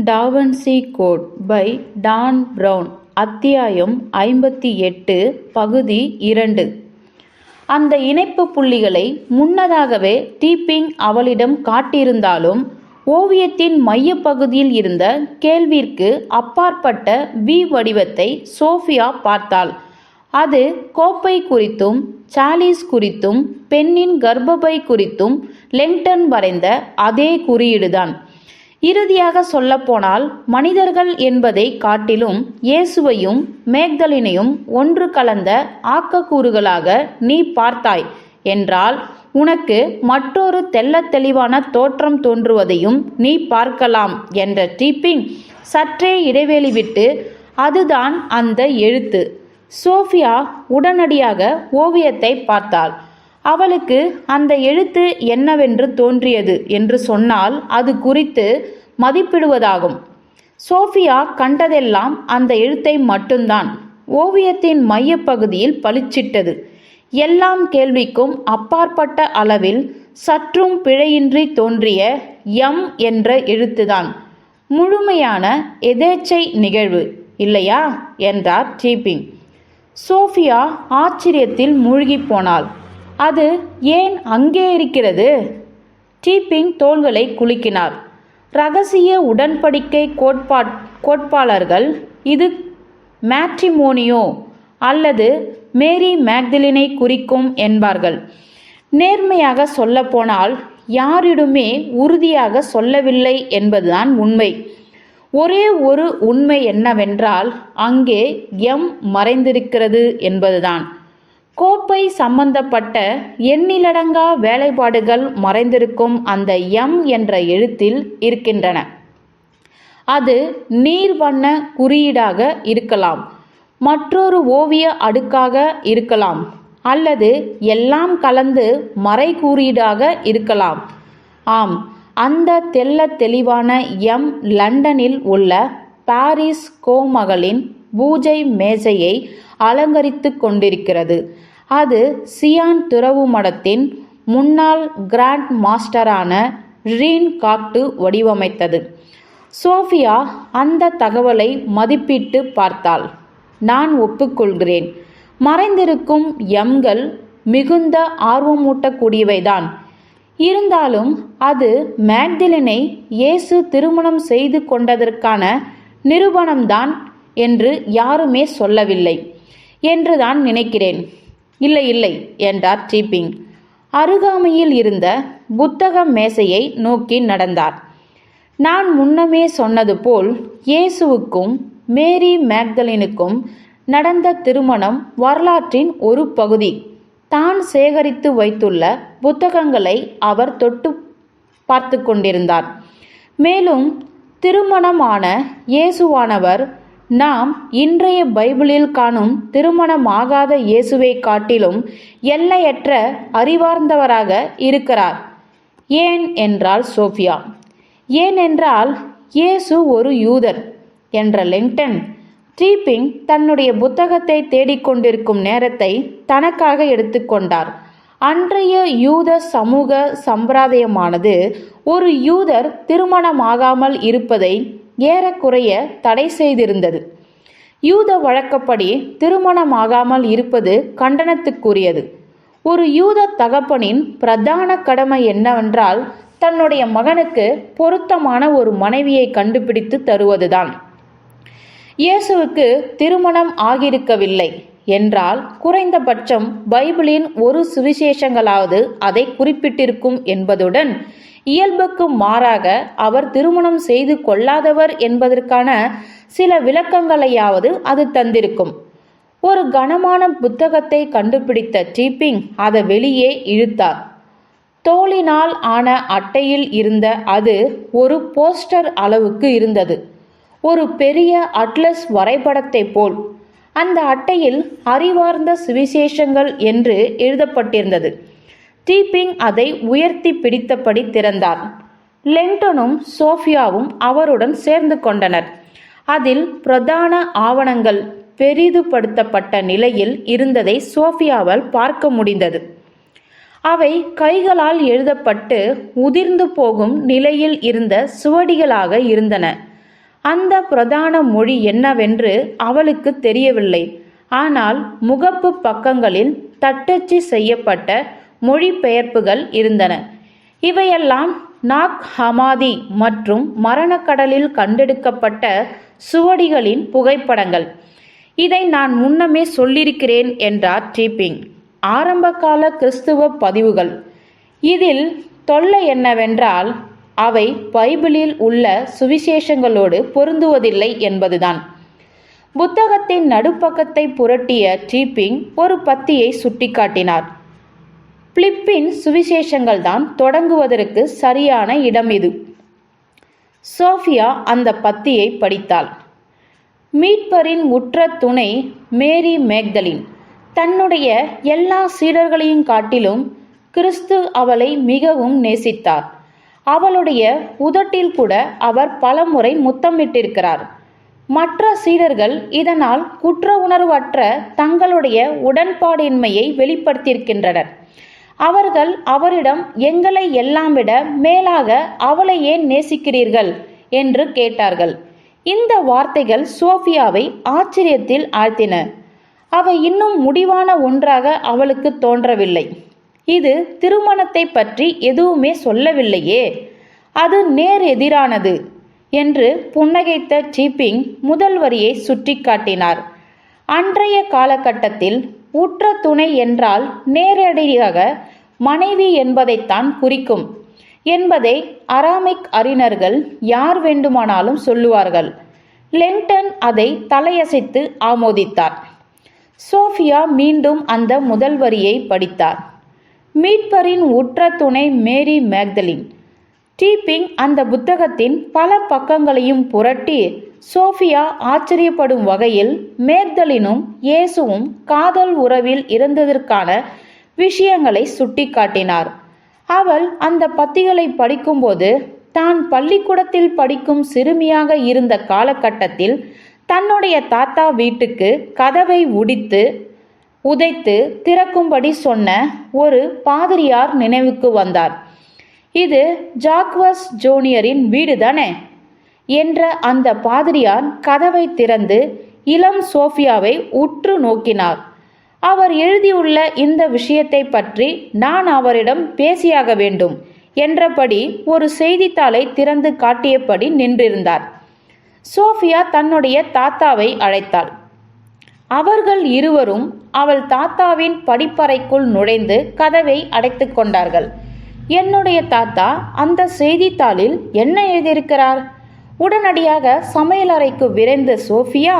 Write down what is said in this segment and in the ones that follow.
Da Vinci code by Dan Brown. அத்தியாயம் 58, பகுதி 2. அந்த இணைப்பு புள்ளிகளை முன்னதாகவே டீப்பிங் அவளிடம் காட்டியிருந்தாலும் ஓவியத்தின் மையப்பகுதியில் இருந்த கேள்விற்கு அப்பாற்பட்ட வி வடிவத்தை சோஃபியா பார்த்தாள். அது கோப்பை குறித்தும் சாலிஸ் குறித்தும் பெண்ணின் கர்ப்பப்பை குறித்தும் லெங்டன் வரைந்த அதே குறியீடுதான். இறுதியாக சொல்லப்போனால் மனிதர்கள் என்பதை காட்டிலும் இயேசுவையும் மேக்தலினையும் ஒன்று கலந்த ஆக்கக்கூறுகளாக நீ பார்த்தாய் என்றால் உனக்கு மற்றொரு தெள்ளத் தெளிவான தோற்றம் தோன்றுவதையும் நீ பார்க்கலாம் என்ற டீப்பிங் சற்றே இடைவெளி விட்டு, அதுதான் அந்த எழுத்து. சோஃபியா உடனடியாக ஓவியத்தை பார்த்தாள். அவளுக்கு அந்த எழுத்து என்னவென்று தோன்றியது என்று சொன்னால் அது குறித்து மதிப்பிடுவதாகும். சோஃபியா கண்டதெல்லாம் அந்த எழுத்தை மட்டும்தான். ஓவியத்தின் மையப்பகுதியில் பளிச்சிட்டது. எல்லாம் கேள்விக்கும் அப்பாற்பட்ட அளவில் சற்றும் பிழையின்றி தோன்றிய எம் என்ற எழுத்துதான். முழுமையான எதேச்சை நிகழ்வு இல்லையா என்றார் டீப்பிங். சோஃபியா ஆச்சரியத்தில் மூழ்கி போனாள். அது ஏன் அங்கே இருக்கிறது? டீப்பிங் தோள்களை குலுக்கினார். இரகசிய உடன்படிக்கை கோட்பாளர்கள் இது மேட்ரிமோனியோ அல்லது மேரி மேக்தலினை குறிக்கும் என்பார்கள். நேர்மையாக சொல்லப்போனால் யாரிடமே உறுதியாக சொல்லவில்லை என்பதுதான் உண்மை. ஒரே ஒரு உண்மை என்னவென்றால் அங்கே எம் மறைந்திருக்கிறது என்பதுதான். கோப்பை சம்பந்தப்பட்ட எண்ணிலடங்கா வேலைப்பாடுகள் மறைந்திருக்கும் அந்த எம் என்ற எழுத்தில் இருக்கின்றன. அது நீர் வண்ண குறியீடாக இருக்கலாம், மற்றொரு ஓவிய அடுக்காக இருக்கலாம், அல்லது எல்லாம் கலந்து மறை குறியீடாக இருக்கலாம். ஆம், அந்த தெள்ளத் தெளிவான எம் லண்டனில் உள்ள பாரிஸ் கோமகளின் பூஜை மேஜையை அலங்கரித்து கொண்டிருக்கிறது. அது சியான் துறவு மடத்தின் முன்னாள் கிராண்ட் மாஸ்டரான ரீன் காக்டு வடிவமைத்தது. சோஃபியா அந்த தகவலை மதிப்பிட்டு பார்த்தாள். நான் ஒப்புக்கொள்கிறேன், மறைந்திருக்கும் எம்கள் மிகுந்த ஆர்வமூட்டக்கூடியவைதான். இருந்தாலும் அது மேக்தலினை இயேசு திருமணம் செய்து கொண்டதற்கான நிரூபணம்தான் என்று யாருமே சொல்லவில்லை என்றுதான் நினைக்கிறேன். இல்லை இல்லை என்றார் டீப்பிங். அருகாமையில் இருந்த புத்தக மேசையை நோக்கி நடந்தார். நான் முன்னமே சொன்னது போல் இயேசுவுக்கும் மேரி மேக்தலினுக்கும் நடந்த திருமணம் வரலாற்றின் ஒரு பகுதி. தான் சேகரித்து வைத்துள்ள புத்தகங்களை அவர் தொட்டு பார்த்து கொண்டிருந்தார். மேலும் திருமணமான இயேசுவானவர் நாம் இன்றைய பைபிளில் காணும் திருமணமாகாத இயேசுவை காட்டிலும் எல்லையற்ற அறிவார்ந்தவராக இருக்கிறார். ஏன் என்றால் சோஃபியா. ஏனென்றால் இயேசு ஒரு யூதர் என்ற லெங்டன். டீப்பிங் தன்னுடைய புத்தகத்தை தேடிக்கொண்டிருக்கும் நேரத்தை தனக்காக எடுத்துக்கொண்டார். அன்றைய யூத சமூக சம்பிரதாயமானது ஒரு யூதர் திருமணமாகாமல் இருப்பதை ஏறக்குறைய தடை செய்திருந்தது. யூத வழக்கப்படி திருமணமாகாமல் இருப்பது கண்டனத்துக்குரியது. ஒரு யூத தகப்பனின் பிரதான கடமை என்னவென்றால் தன்னுடைய மகனுக்கு பொருத்தமான ஒரு மனைவியை கண்டுபிடித்து தருவதுதான். இயேசுவுக்கு திருமணம் ஆகியிருக்கவில்லை என்றால் குறைந்தபட்சம் பைபிளின் ஒரு சுவிசேஷங்களாவது அதை குறிப்பிட்டிருக்கும் என்பதுடன் இயல்புக்கு மாறாக அவர் திருமணம் செய்து கொள்ளாதவர் என்பதற்கான சில விளக்கங்களையாவது அது தந்திருக்கும். ஒரு கனமான புத்தகத்தை கண்டுபிடித்த டீப்பிங் அதை வெளியே இழுத்தார். தோலினால் ஆன அட்டையில் இருந்த அது ஒரு போஸ்டர் அளவுக்கு இருந்தது. ஒரு பெரிய அட்லஸ் வரைபடத்தை போல். அந்த அட்டையில் அறிவார்ந்த சுவிசேஷங்கள் என்று எழுதப்பட்டிருந்தது. டீப்பிங் அதை உயர்த்தி பிடித்தபடி திறந்தார். லெங்டனும் சோஃபியாவும் அவருடன் சேர்ந்து கொண்டனர். அதில் பிரதான ஆவணங்கள் பெரிதுபடுத்தப்பட்ட நிலையில் இருந்ததை சோஃபியாவால் பார்க்க முடிந்தது. அவை கைகளால் எழுதப்பட்டு உதிர்ந்து போகும் நிலையில் இருந்த சுவடிகளாக இருந்தன. அந்த பிரதான மொழி என்னவென்று அவளுக்கு தெரியவில்லை. ஆனால் முகப்பு பக்கங்களில் தட்டச்சு செய்யப்பட்ட மொழிபெயர்ப்புகள் இருந்தன. இவையெல்லாம் நாக் ஹமாதி மற்றும் மரணக்கடலில் கண்டெடுக்கப்பட்ட சுவடிகளின் புகைப்படங்கள். இதை நான் முன்னமே சொல்லியிருக்கிறேன் என்றார் டீப்பிங். ஆரம்பகால கிறிஸ்துவ பதிவுகள். இதில் தொல்லை என்னவென்றால் அவை பைபிளில் உள்ள சுவிசேஷங்களோடு பொருந்துவதில்லை என்பதுதான். புத்தகத்தின் நடுப்பக்கத்தை புரட்டிய டீப்பிங் ஒரு பத்தியை சுட்டிக்காட்டினார். பிலிப்பின் சுவிசேஷங்கள் தான் தொடங்குவதற்கு சரியான இடம் இது. சோஃபியா அந்த பத்தியை படித்தாள். மீட்பரின் உற்ற துணை மேரி மேக்தலின் தன்னுடைய எல்லா சீடர்களையும் காட்டிலும் கிறிஸ்து அவளை மிகவும் நேசித்தார். அவளுடைய உதட்டில் கூட அவர் பலமுறை முத்தமிட்டிருக்கிறார். மற்ற சீடர்கள் இதனால் குற்ற உணர்வற்ற தங்களுடைய உடன்பாடின்மையை வெளிப்படுத்தியிருக்கின்றனர். அவர்கள் அவரிடம் எங்களை எல்லாம் விட மேலாக அவளை ஏன் நேசிக்கிறீர்கள் என்று கேட்டார்கள். இந்த வார்த்தைகள் சோஃபியாவை ஆச்சரியத்தில் ஆழ்த்தின. அவை இன்னும் முடிவான ஒன்றாக அவளுக்கு தோன்றவில்லை. இது திருமணத்தை பற்றி எதுவுமே சொல்லவில்லையே, அது நேர் எதிரானது என்று புன்னகைத்த டீப்பிங் முதல் வரியை சுட்டி காட்டினார். அன்றைய காலகட்டத்தில் உற்ற துணை என்றால் நேரடியாக மனைவி என்பதைத்தான் குறிக்கும் என்பதை அராமிக் அறிஞர்கள் யார் வேண்டுமானாலும் சொல்லுவார்கள். லெங்டன் அதை தலையசைத்து ஆமோதித்தார். சோஃபியா மீண்டும் அந்த முதல் வரியை படித்தார். மீட்பரின் உற்ற துணை மேரி மேக்தலின். டீப்பிங் அந்த புத்தகத்தின் பல பக்கங்களையும் புரட்டி சோஃபியா ஆச்சரியப்படும் வகையில் மேக்தலினும் இயேசுவும் காதல் உறவில் இருந்ததற்கான விஷயங்களை சுட்டிக்காட்டினார். அவள் அந்த பத்திகளை படிக்கும்போது தான் பள்ளிக்கூடத்தில் படிக்கும் சிறுமியாக இருந்த காலகட்டத்தில் தன்னுடைய தாத்தா வீட்டுக்கு கதவை உதைத்து திறக்கும்படி சொன்ன ஒரு பாதிரியார் நினைவுக்கு வந்தார். இது ஜாக்வஸ் ஜூனியரின் வீடுதானே என்ற அந்த பாதிரியார் கதவை திறந்து இளம் சோஃபியாவை உற்று நோக்கினார். அவர் எழுதியுள்ள இந்த விஷயத்தை பற்றி நான் அவரிடம் பேசியாக வேண்டும் என்றபடி ஒரு செய்தித்தாளை திறந்து காட்டியபடி நின்றிருந்தார். சோஃபியா தன்னுடைய தாத்தாவை அழைத்தாள். அவர்கள் இருவரும் அவள் தாத்தாவின் படிப்பறைக்குள் நுழைந்து கதவை அடைத்து கொண்டார்கள். என்னுடைய தாத்தா அந்த செய்தித்தாளில் என்ன எழுதியிருக்கிறார்? உடனடியாக சமையலறைக்கு விரைந்த சோஃபியா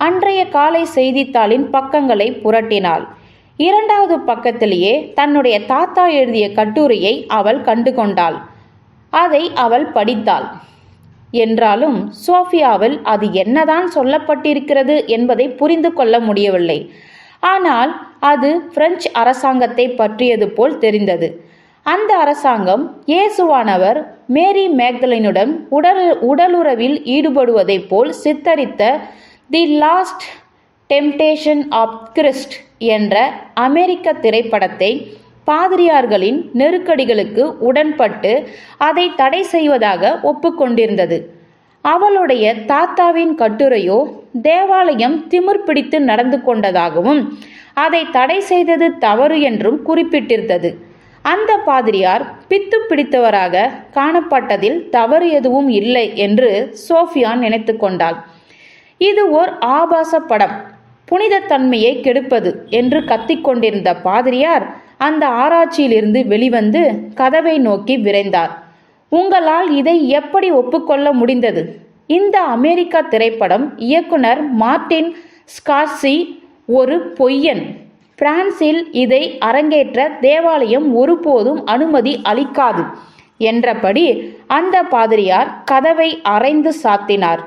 அன்றைய காலை செய்தித்தாளின் பக்கங்களை புரட்டினாள். இரண்டாவது பக்கத்திலேயே தன்னுடைய தாத்தா எழுதிய கட்டுரையை அவள் கண்டு கொண்டாள். அதை அவள் படித்தாள். என்றாலும் சோஃபியாவில் அது என்னதான் சொல்லப்பட்டிருக்கிறது என்பதை புரிந்து கொள்ள முடியவில்லை. ஆனால் அது பிரெஞ்சு அரசாங்கத்தை பற்றியது போல் தெரிந்தது. அந்த அரசாங்கம் இயேசுவானவர் மேரி மேக்தலினுடன் உடலுறவில் ஈடுபடுவதைப் போல் சித்தரித்த the last temptation of Christ என்ற அமெரிக்க திரைப்படத்தை பாதிரியார்களின் நெருக்கடிகளுக்கு உடன்பட்டு அதை தடை செய்வதாக ஒப்புக்கொண்டிருந்தது. அவளுடைய தாத்தாவின் கட்டுரையோ தேவாலயம் திமிர் பிடித்து நடந்து கொண்டதாகவும் அதை தடை செய்தது தவறு என்றும் குறிப்பிட்டிருந்தது. அந்த பாதிரியார் பித்து பிடித்தவராக காணப்பட்டதில் தவறு எதுவும் இல்லை என்று சோஃபியா நினைத்து கொண்டாள். இது ஓர் ஆபாச படம், புனிதத்தன்மையை கெடுப்பது என்று கத்திக்கொண்டிருந்த பாதிரியார் அந்த ஆராய்ச்சியிலிருந்து வெளிவந்து கதவை நோக்கி விரைந்தார். உங்களால் இதை எப்படி ஒப்புக்கொள்ள முடிந்தது? இந்த அமெரிக்கா திரைப்படம் இயக்குனர் மார்டின் ஸ்கார்சி ஒரு பொய்யன். பிரான்சில் இதை அரங்கேற்ற தேவாலயம் ஒருபோதும் அனுமதி அளிக்காது என்றபடி அந்த பாதிரியார் கதவை அறைந்து சாத்தினார்.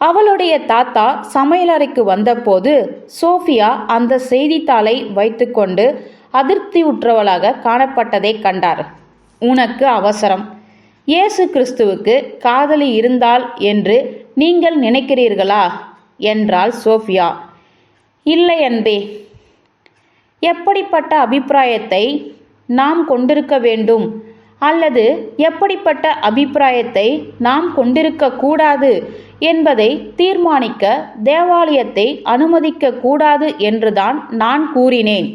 அவளுடைய தாத்தா சமையலறைக்கு வந்தபோது சோஃபியா அந்த செய்தித்தாளை வைத்துக்கொண்டு அதிருப்தியுற்றவளாக காணப்பட்டதை கண்டார். உனக்கு அவசரம். இயேசு கிறிஸ்துவுக்கு காதலி இருந்தாள் என்று நீங்கள் நினைக்கிறீர்களா என்றாள் சோஃபியா. இல்லை அன்பே. எப்படிப்பட்ட அபிப்பிராயத்தை நாம் கொண்டிருக்க வேண்டும்? அல்லது எப்படிப்பட்ட அபிப்பிராயத்தை நாம் கொண்டிருக்க கூடாது என்பதை தீர்மானிக்க தேவாலயத்தை அனுமதிக்க கூடாது என்றுதான் நான் கூறினேன்.